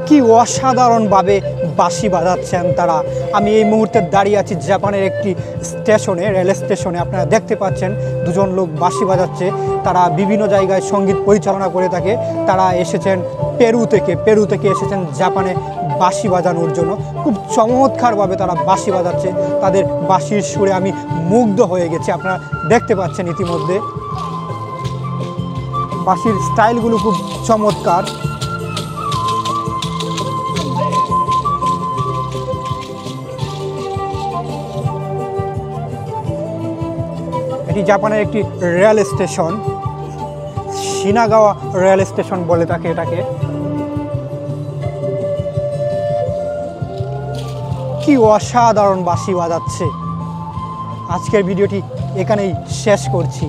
কি অসাধারণভাবে বাঁশি বাজাচ্ছেন তারা। আমি এই মুহূর্তে দাঁড়িয়ে আছি জাপানের একটি স্টেশনে, রেল স্টেশনে। আপনারা দেখতে পাচ্ছেন দুজন লোক বাঁশি বাজাচ্ছে। তারা বিভিন্ন জায়গায় সঙ্গীত পরিচালনা করে থাকে। তারা এসেছেন পেরু থেকে এসেছেন জাপানে বাঁশি বাজানোর জন্য। খুব চমৎকারভাবে তারা বাঁশি বাজাচ্ছে। তাদের বাঁশির সুরে আমি মুগ্ধ হয়ে গেছি। আপনারা দেখতে পাচ্ছেন ইতিমধ্যে বাঁশির স্টাইলগুলো খুব চমৎকার। এটি জাপানের একটি rail station, Shinagawa rail station বলে থাকে এটাকে। কি অসাধারণ বাঁশি বাজাচ্ছে। আজকের ভিডিওটি এখানেই শেষ করছি।